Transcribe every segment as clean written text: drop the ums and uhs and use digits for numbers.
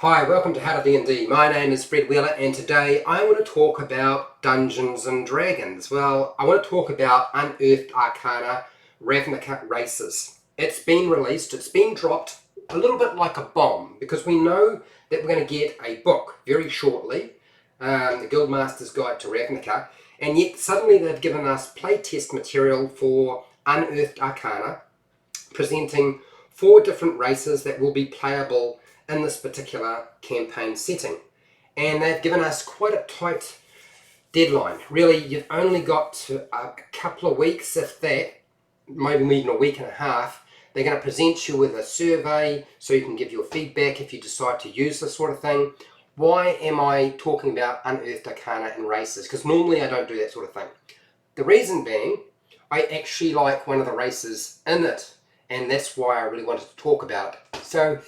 Hi, welcome to HowtoDandD. My name is Fred Wheeler and today I want to talk about Dungeons and Dragons. Well, I want to talk about Unearthed Arcana Ravnica races. It's been released, it's been dropped a little bit like a bomb because we know that we're going to get a book very shortly, the Guildmaster's Guide to Ravnica, and yet suddenly they've given us playtest material for Unearthed Arcana, presenting 4 different races that will be playable in this particular campaign setting. And they've given us quite a tight deadline. Really, you've only got a couple of weeks, if that, maybe even a week and a half. They're going to present you with a survey so you can give your feedback if you decide to use this sort of thing. Why am I talking about Unearthed Arcana and races? Because normally I don't do that sort of thing. The reason being, I actually like one of the races in it, and that's why I really wanted to talk about it. So,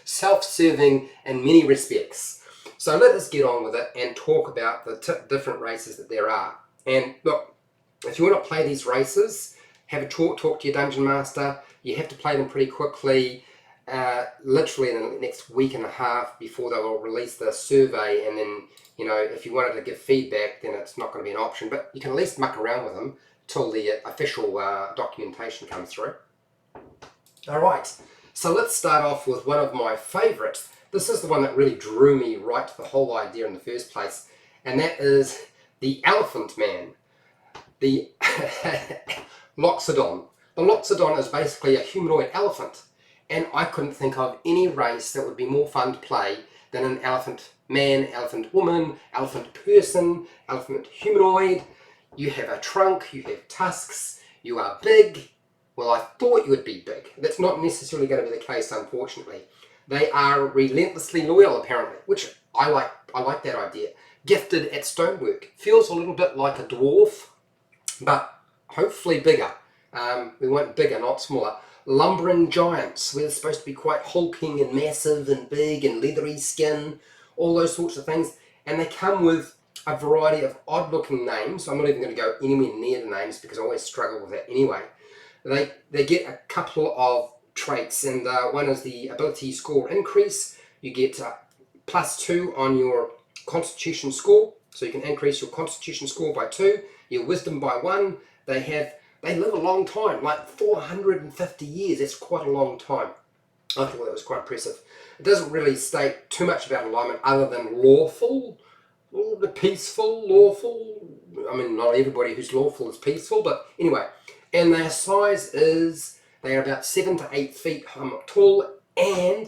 self-serving in many respects. So let us get on with it and talk about the different races that there are. And look, if you want to play these races, have a talk to your Dungeon Master. You have to play them pretty quickly, literally in the next week and a half before they will release the survey. And then, you know, if you wanted to give feedback, then it's not going to be an option. But you can at least muck around with them till the official documentation comes through. All right. So let's start off with one of my favourites. This is the one that really drew me right to the whole idea in the first place, and that is the Elephant Man, the loxodon. The loxodon is basically a humanoid elephant, and I couldn't think of any race that would be more fun to play than an elephant man, elephant woman, elephant person, elephant humanoid. You have a trunk, you have tusks, you are big. Well, I thought you would be big. That's not necessarily going to be the case, unfortunately. They are relentlessly loyal, apparently, which I like that idea. Gifted at stonework. Feels a little bit like a dwarf, but hopefully bigger. We want bigger, not smaller. Lumbering giants. We're supposed to be quite hulking and massive and big and leathery skin, all those sorts of things. And they come with a variety of odd-looking names. I'm not even going to go anywhere near the names because I always struggle with that anyway. They get a couple of traits, and one is the ability score increase. You get +2 on your constitution score, so you can increase your constitution score by 2, your wisdom by 1. They live a long time, like 450 years. That's quite a long time. I thought that was quite impressive. It doesn't really state too much about alignment other than lawful, peaceful, lawful. I mean, not everybody who's lawful is peaceful, but anyway. And their size is, they are about 7 to 8 feet tall, and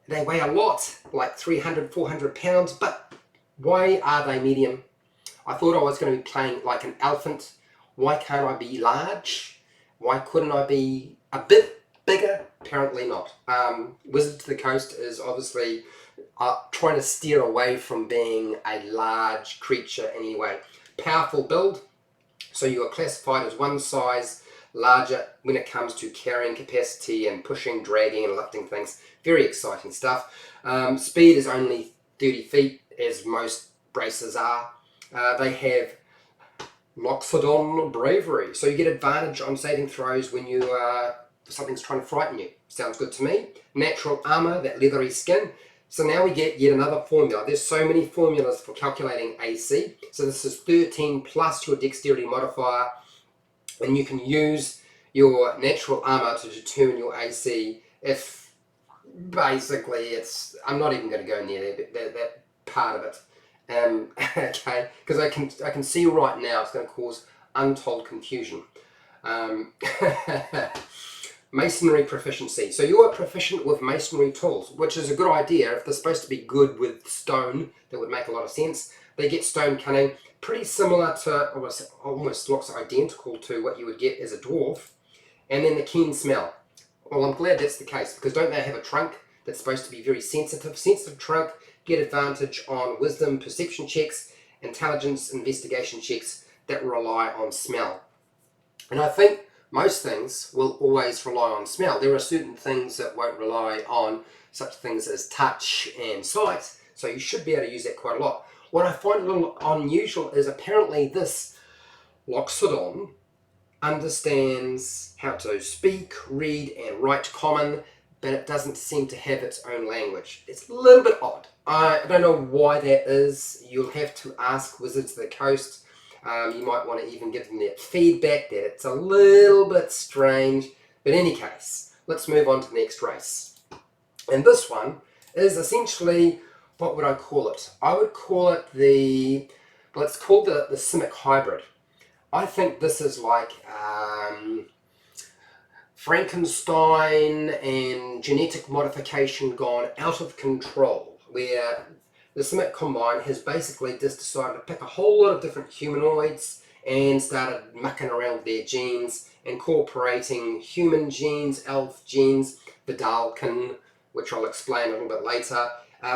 they weigh a lot, like 300, 400 pounds, but why are they medium? I thought I was going to be playing like an elephant. Why can't I be large? Why couldn't I be a bit bigger? Apparently not. Wizard to the Coast is obviously trying to steer away from being a large creature anyway. Powerful build. So you are classified as one size larger when it comes to carrying capacity and pushing, dragging and lifting things. Very exciting stuff. Speed is only 30 feet, as most races are. They have loxodon bravery, so you get advantage on saving throws when something's trying to frighten you. Sounds good to me. Natural armor, that leathery skin. So now we get yet another formula. There's so many formulas for calculating AC. So this is 13 plus your dexterity modifier, and you can use your natural armor to determine your AC if basically I'm not even going to go near that part of it. Okay, because I can see right now it's going to cause untold confusion. Masonry proficiency. So you are proficient with masonry tools, which is a good idea. If they're supposed to be good with stone, that would make a lot of sense. They get stone cunning, pretty similar to, almost looks identical to what you would get as a dwarf. And then the keen smell. Well, I'm glad that's the case, because don't they have a trunk that's supposed to be very sensitive? Sensitive trunk, get advantage on wisdom, perception checks, intelligence, investigation checks that rely on smell. And I think most things will always rely on smell. There are certain things that won't rely on such things as touch and sight, so you should be able to use that quite a lot. What I find a little unusual is apparently this loxodon understands how to speak, read and write common, but it doesn't seem to have its own language. It's a little bit odd. I don't know why that is. You'll have to ask Wizards of the Coast. You might want to even give them their feedback that it's a little bit strange. But in any case, let's move on to the next race. And this one is essentially, what would I call it? I would call it well, it's called the simic hybrid. I think this is like Frankenstein and genetic modification gone out of control, where the Simic Combine has basically just decided to pick a whole lot of different humanoids and started mucking around with their genes, incorporating human genes, elf genes, Vedalken, which I'll explain a little bit later,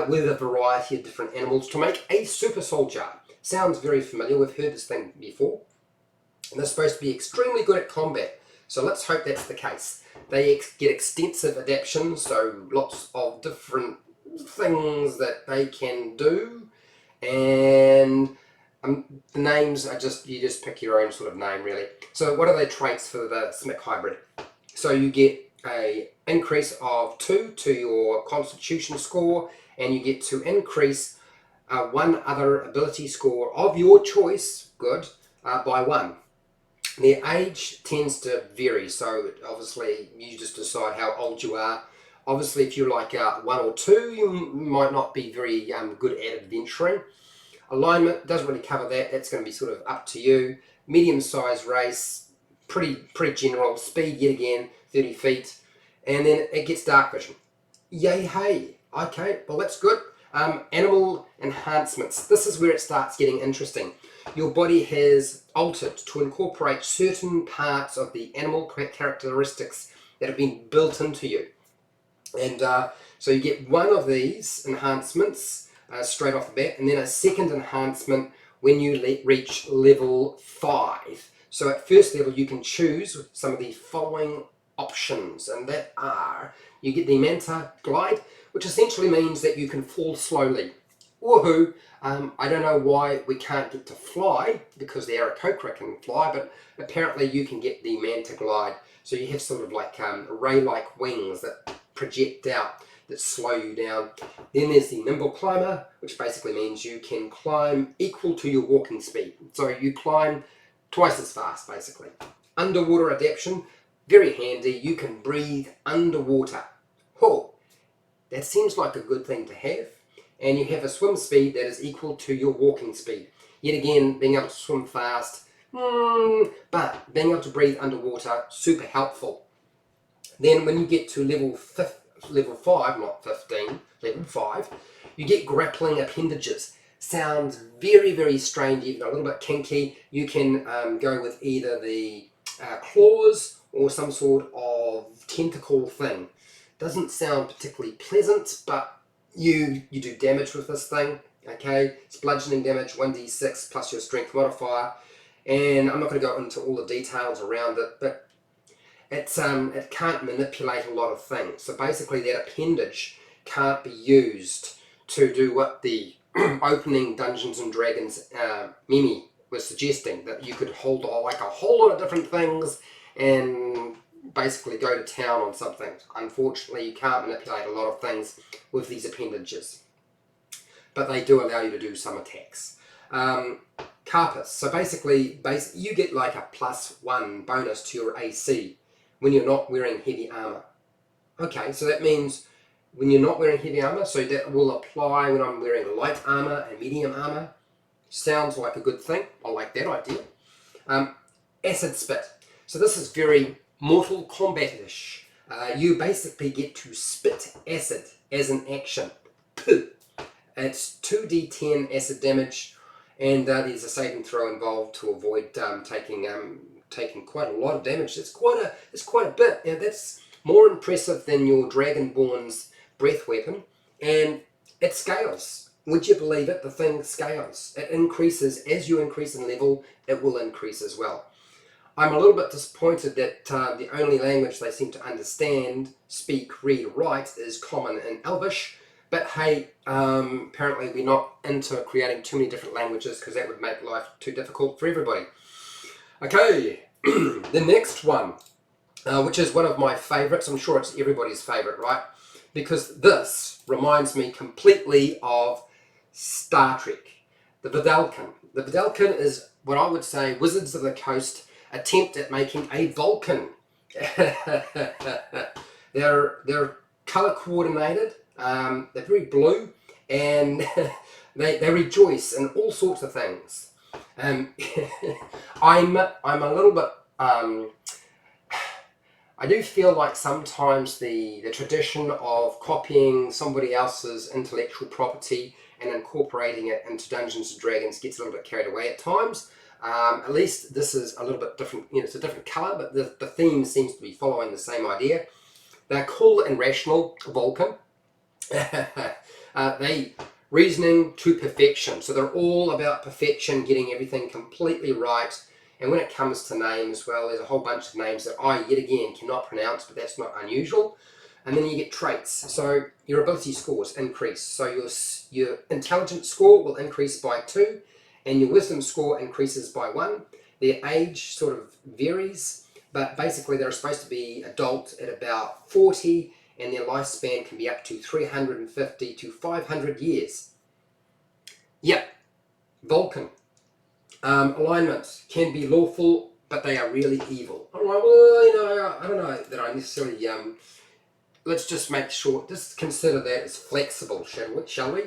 with a variety of different animals to make a super soldier. Sounds very familiar, we've heard this thing before. And they're supposed to be extremely good at combat, so let's hope that's the case. They get extensive adaptations, so lots of different things that they can do, and the names are you just pick your own sort of name really. So what are the traits for the Simic Hybrid? So you get a increase of 2 to your Constitution score, and you get to increase one other ability score of your choice, by 1. Their age tends to vary, so obviously you just decide how old you are. Obviously, if you're like 1 or 2, you might not be very good at adventuring. Alignment doesn't really cover that. That's going to be sort of up to you. Medium-sized race, pretty general. Speed, yet again, 30 feet. And then it gets dark vision. Yay, hey. Okay, well that's good. Animal enhancements. This is where it starts getting interesting. Your body has altered to incorporate certain parts of the animal characteristics that have been built into you. And so you get one of these enhancements straight off the bat, and then a second enhancement when you reach level 5. So at first level you can choose some of the following options, and that are, you get the Manta Glide, which essentially means that you can fall slowly. Woohoo! I don't know why we can't get to fly, because the Aarakocra can fly, but apparently you can get the Manta Glide. So you have sort of like ray-like wings that project out, that slow you down. Then there's the Nimble Climber, which basically means you can climb equal to your walking speed. So you climb twice as fast, basically. Underwater adaptation, very handy. You can breathe underwater. Oh, that seems like a good thing to have. And you have a swim speed that is equal to your walking speed. Yet again, being able to swim fast, but being able to breathe underwater, super helpful. Then when you get to level 5, not 15, level 5, you get grappling appendages. Sounds very strange, even a little bit kinky. You can go with either the claws or some sort of tentacle thing. Doesn't sound particularly pleasant, but you do damage with this thing, okay? It's bludgeoning damage, 1d6 plus your strength modifier, and I'm not going to go into all the details around it, but it can't manipulate a lot of things. So basically that appendage can't be used to do what the opening Dungeons and Dragons Mimi was suggesting, that you could hold like a whole lot of different things and basically go to town on something. Unfortunately, you can't manipulate a lot of things with these appendages, but they do allow you to do some attacks. Carpus, so basically you get like a +1 bonus to your AC when you're not wearing heavy armor. Okay, so that means when you're not wearing heavy armor, so that will apply when I'm wearing light armor and medium armor. Sounds like a good thing. I like that idea. Acid Spit. So this is very Mortal Kombat-ish. You basically get to spit acid as an action. It's 2d10 acid damage, and there's a saving throw involved to avoid taking quite a lot of damage. It's quite a bit. Now that's more impressive than your Dragonborn's breath weapon, and it scales. Would you believe it? The thing scales. It increases as you increase in level. It will increase as well. I'm a little bit disappointed that the only language they seem to understand, speak, read, write is Common and Elvish. But hey, apparently we're not into creating too many different languages, because that would make life too difficult for everybody. Okay, the next one. which is one of my favourites. I'm sure it's everybody's favourite, right? Because this reminds me completely of Star Trek, the Vedalken. The Vedalken is what I would say Wizards of the Coast attempt at making a Vulcan. they're colour coordinated, they're very blue, and they rejoice in all sorts of things. I'm a little bit I do feel like sometimes the tradition of copying somebody else's intellectual property and incorporating it into Dungeons and Dragons gets a little bit carried away at times. At least this is a little bit different, it's a different colour, but the theme seems to be following the same idea. They're cool and rational, Vulcan. They reasoning to perfection, so they're all about perfection, getting everything completely right. And when it comes to names, well, there's a whole bunch of names that I, yet again, cannot pronounce, but that's not unusual. And then you get traits. So your ability scores increase. So your intelligence score will increase by 2, and your wisdom score increases by 1. Their age sort of varies, but basically they're supposed to be adult at about 40, and their lifespan can be up to 350 to 500 years. Yep, Vulcan. Alignments can be lawful, but they are really evil. All right, well, I don't know that I necessarily, let's just make sure, just consider that as flexible, shall we?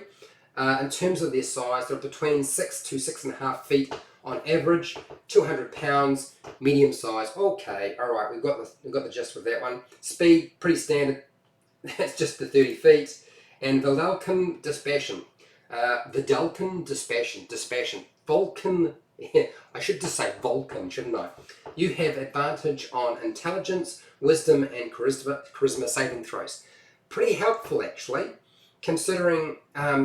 In terms of their size, they're between 6 to 6.5 feet on average, 200 pounds, medium size. Okay, all right, we've got the gist with that one. Speed, pretty standard, that's just the 30 feet. And Vedalken Dispassion. Dispassion. Vulcan, I should just say Vulcan, shouldn't I? You have advantage on intelligence, wisdom, and charisma saving throws. Pretty helpful, actually, considering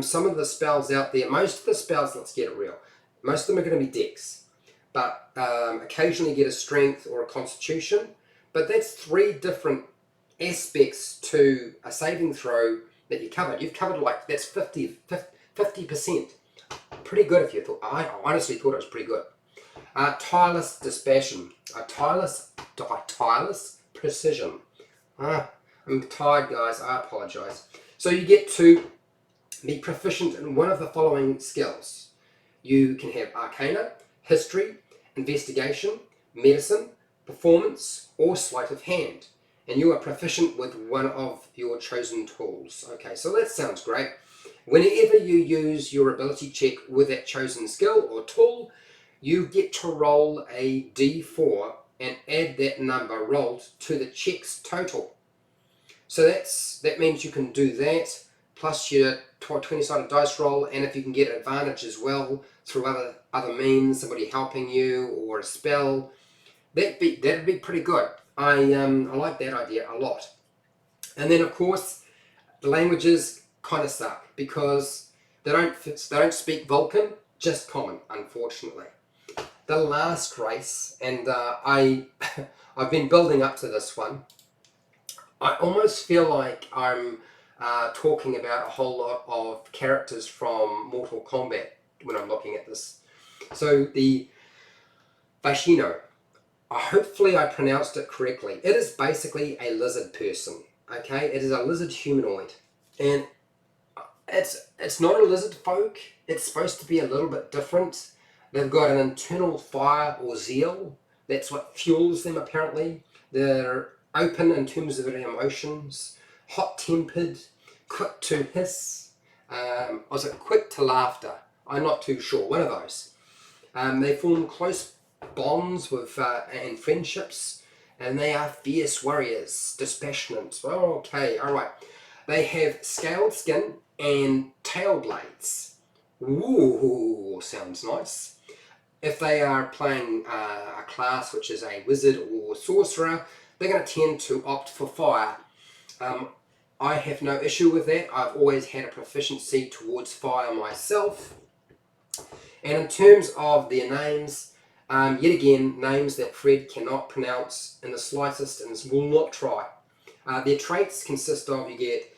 some of the spells out there. Most of the spells, let's get it real, most of them are going to be dex, but occasionally get a strength or a constitution. But that's 3 different aspects to a saving throw that you covered. You've covered like, that's 50%. Pretty good if you thought. I honestly thought it was pretty good. Tireless Dispassion. Tireless Precision. I'm tired, guys. I apologize. So you get to be proficient in one of the following skills. You can have Arcana, History, Investigation, Medicine, Performance, or Sleight of Hand. And you are proficient with one of your chosen tools. Okay, so that sounds great. Whenever you use your ability check with that chosen skill or tool, you get to roll a d4 and add that number rolled to the check's total. So that means you can do that, plus your 20-sided dice roll, and if you can get advantage as well through other means, somebody helping you or a spell, that'd be pretty good. I like that idea a lot. And then of course, the languages kind of suck because they don't speak Vulcan, just common, unfortunately. The last race, and I've been building up to this one. I almost feel like I'm talking about a whole lot of characters from Mortal Kombat when I'm looking at this. So the Viashino, hopefully I pronounced it correctly. It is basically a lizard person, okay? It is a lizard humanoid, and it's not a lizard folk. It's supposed to be a little bit different. They've got an internal fire or zeal. That's what fuels them, apparently. They're open in terms of their emotions, hot-tempered, quick to hiss. Was it quick to laughter? I'm not too sure. One of those. They form close bonds with and friendships, and they are fierce warriors, dispassionate. Oh, okay, all right. They have scaled skin and tail blades. Ooh, sounds nice. If they are playing a class which is a wizard or sorcerer, they're going to tend to opt for fire. I have no issue with that. I've always had a proficiency towards fire myself. And in terms of their names, yet again, names that Fred cannot pronounce in the slightest and will not try. Their traits consist of, you get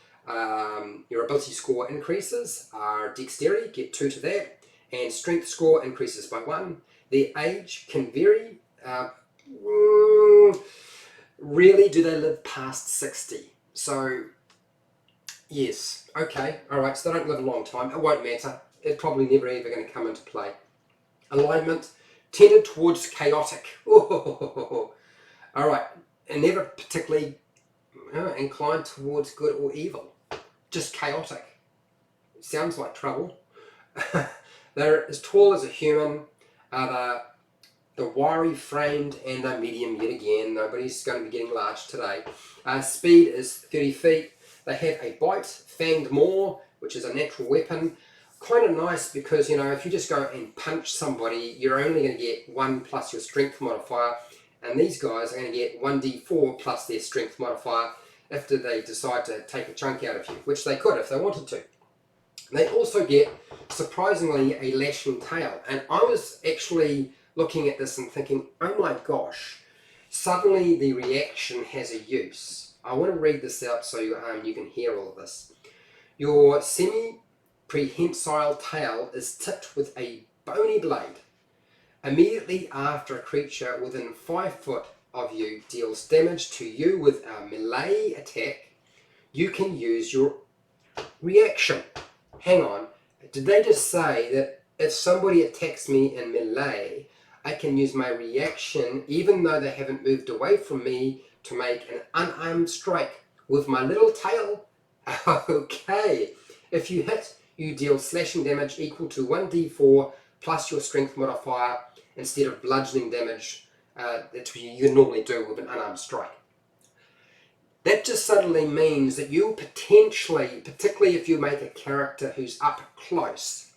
your ability score increases, dexterity, get 2 to that, and strength score increases by 1. Their age can vary. Rarely do they live past 60. So, yes, okay, alright, so they don't live a long time. It won't matter. It's probably never ever going to come into play. Alignment tended towards chaotic. Alright, and never particularly inclined towards good or evil. Just chaotic. Sounds like trouble. They're as tall as a human. The wiry framed, and they're medium yet again. Nobody's going to be getting large today. Speed is 30 feet. They have a bite, fanged maw, which is a natural weapon. Kind of nice because, you know, if you just go and punch somebody, you're only going to get 1 plus your strength modifier. And these guys are going to get 1d4 plus their strength modifier if they decide to take a chunk out of you, which they could if they wanted to. They also get, surprisingly, a lashing tail. And I was actually looking at this and thinking, oh my gosh, suddenly the reaction has a use. I want to read this out so you can hear all of this. Your semi-prehensile tail is tipped with a bony blade. Immediately after a creature within 5 foot of you deals damage to you with a melee attack, you can use your reaction. Hang on, did they just say that if somebody attacks me in melee, I can use my reaction even though they haven't moved away from me to make an unarmed strike with my little tail? Okay. If you hit, you deal slashing damage equal to 1d4 plus your strength modifier instead of bludgeoning damage that you normally do with an unarmed strike. That just suddenly means that you potentially, particularly if you make a character who's up close,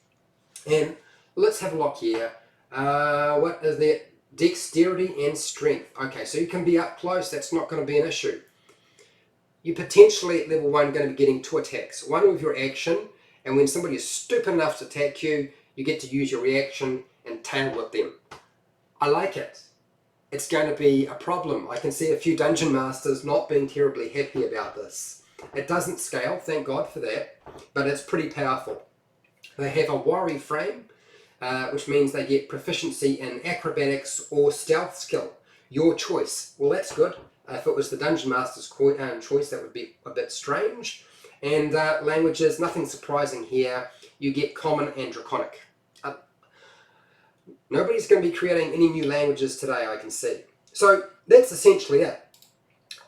and let's have a look here. What is that? Dexterity and strength. Okay, so you can be up close, that's not going to be an issue. You potentially at level 1 going to be getting 2 attacks. One with your action, and when somebody is stupid enough to attack you, you get to use your reaction and tail whip them. I like it. It's going to be a problem. I can see a few dungeon masters not being terribly happy about this. It doesn't scale, thank God for that, but it's pretty powerful. They have a wiry frame, which means they get proficiency in acrobatics or stealth skill. Your choice. Well, that's good. If it was the dungeon master's choice, that would be a bit strange. And languages, nothing surprising here. You get common and draconic. Nobody's going to be creating any new languages today, I can see. So that's essentially it.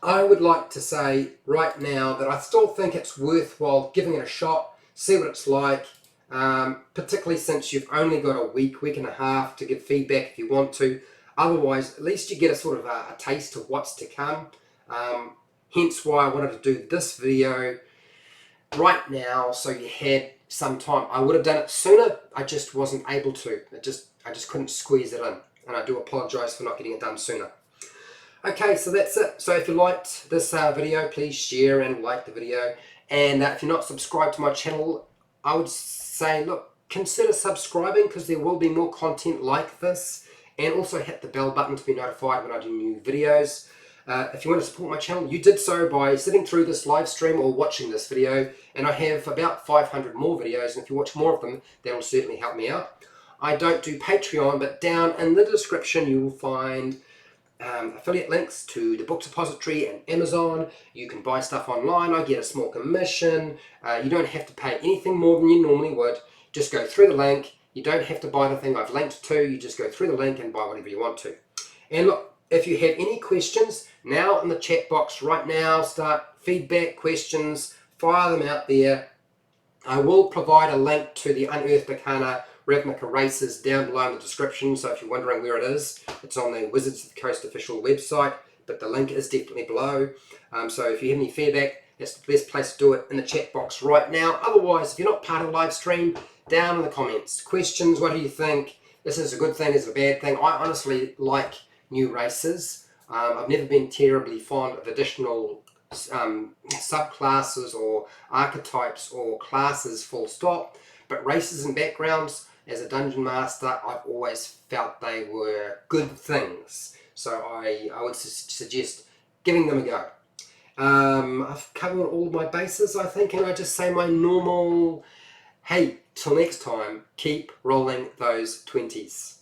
I would like to say right now that I still think it's worthwhile giving it a shot, see what it's like, particularly since you've only got a week and a half to give feedback if you want to. Otherwise, at least you get a sort of a taste of what's to come. Hence why I wanted to do this video right now, so you had some time. I would have done it sooner, I just wasn't able to. I just couldn't squeeze it in, and I do apologise for not getting it done sooner. Okay, so that's it. So if you liked this video, please share and like the video. And if you're not subscribed to my channel, I would say, look, consider subscribing, because there will be more content like this. And also hit the bell button to be notified when I do new videos. If you want to support my channel, you did so by sitting through this live stream or watching this video. And I have about 500 more videos, and if you watch more of them, that will certainly help me out. I don't do Patreon, but down in the description you will find affiliate links to the book depository and Amazon. You can buy stuff online. I get a small commission. You don't have to pay anything more than you normally would. Just go through the link. You don't have to buy the thing I've linked to. You just go through the link and buy whatever you want to. And look, if you have any questions, now in the chat box right now, start feedback, questions, fire them out there. I will provide a link to the Unearthed Arcana Ravnica races down below in the description, so if you're wondering where it is, it's on the Wizards of the Coast official website, but the link is definitely below. So if you have any feedback, that's the best place to do it, in the chat box right now. Otherwise, if you're not part of the live stream, down in the comments. Questions, what do you think? This is a good thing, is a bad thing? I honestly like new races. I've never been terribly fond of additional subclasses or archetypes or classes full stop, but races and backgrounds, as a dungeon master, I've always felt they were good things. So I would suggest giving them a go. I've covered all of my bases, I think, and I just say my normal, hey, till next time, keep rolling those 20s.